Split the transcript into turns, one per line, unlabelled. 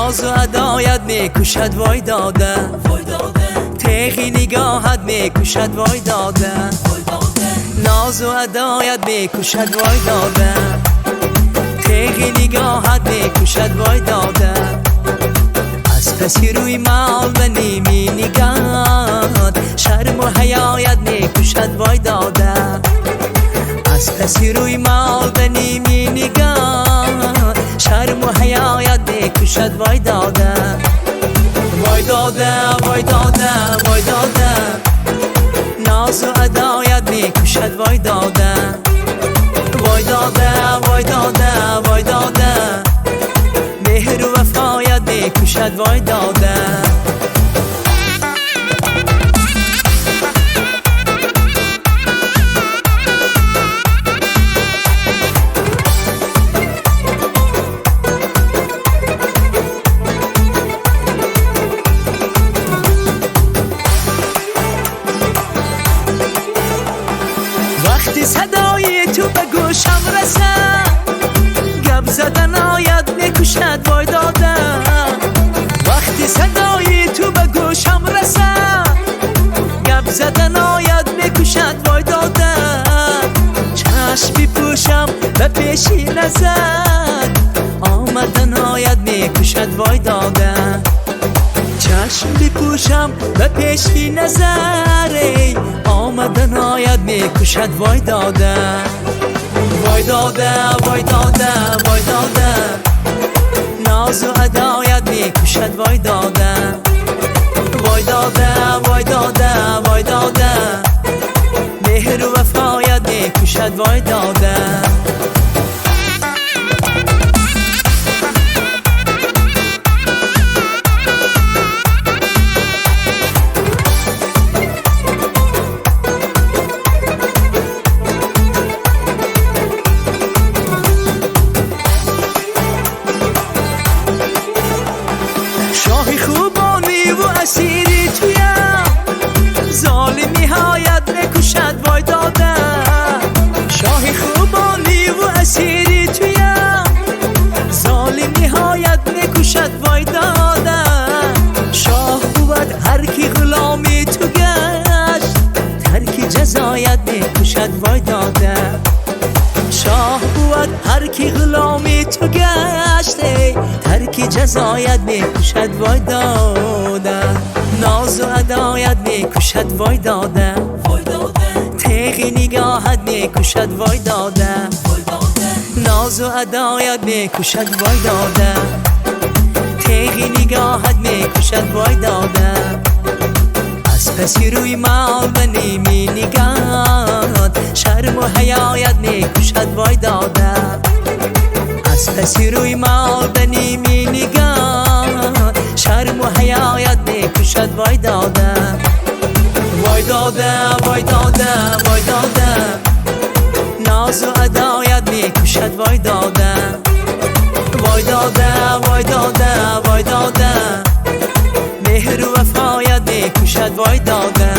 ناز و ادایت میکشد وای داده، تیغی نگاهت میکشد وای داده، ناز و ادایت میکشد وای داده، تیغی نگاهت میکشد وای داده. از پسی روی مال و نیمی نگاهت شرم و حیایت میکشد وای داده، از پسی روی مال و نیمی نگاهت شرم و حیایت میکشد وای داده، وای داده وای داده وای داده، ناز و ادایت میکشد وای داده، وای داده وای داده وای داده، مهر و وفایت میکشد وای داده. وقتی صدای تو به گوشم رسد گپ زدن آید میکشد وای داده، وقتی صدای تو به گوشم رسد گپ زدن آید میکشد وای داده، چشم بپوشم به پیشی نزد آمدن آید میکشد وای داده، چشم بپوشم به پیشی نظری آمدن آید میکشد وای داده، وای داده وای داده وای داده، ناز و ادایت میکشد وای داده، وای داده وای داده وای داده، مهر و وفایت میکشد وای داده. شاهی خوبانی و اسیری تویم ظالمی هایت میکشد وای داده، شاهی خوبانی و اسیری تویم ظالمی هایت میکشد وای داده، شاه بود هر کی غلامی تو گشت ترک جزایت میکشد وای داده، شاه بود هر کی غلامی تو گشته ترک جزایت میکشد وای داده، ناز و ادایت میکشد وای داده، تیغی نگاهت میکشد وای داده، ناز و ادایت میکشد وای داده، تیغی نگاهت میکشد وای داده. از پسی روی مال و نیمی نگاهت شرم و حیایت میکشد وای داده، از پسی روی مال و نیمی نگاهت شرم و حیایت میکشد وای داده، وای داده وای داده وای داده، ناز و ادایت میکشد وای داده، وای داده وای داده وای داده، مهر و وفایت میکشد وای داده.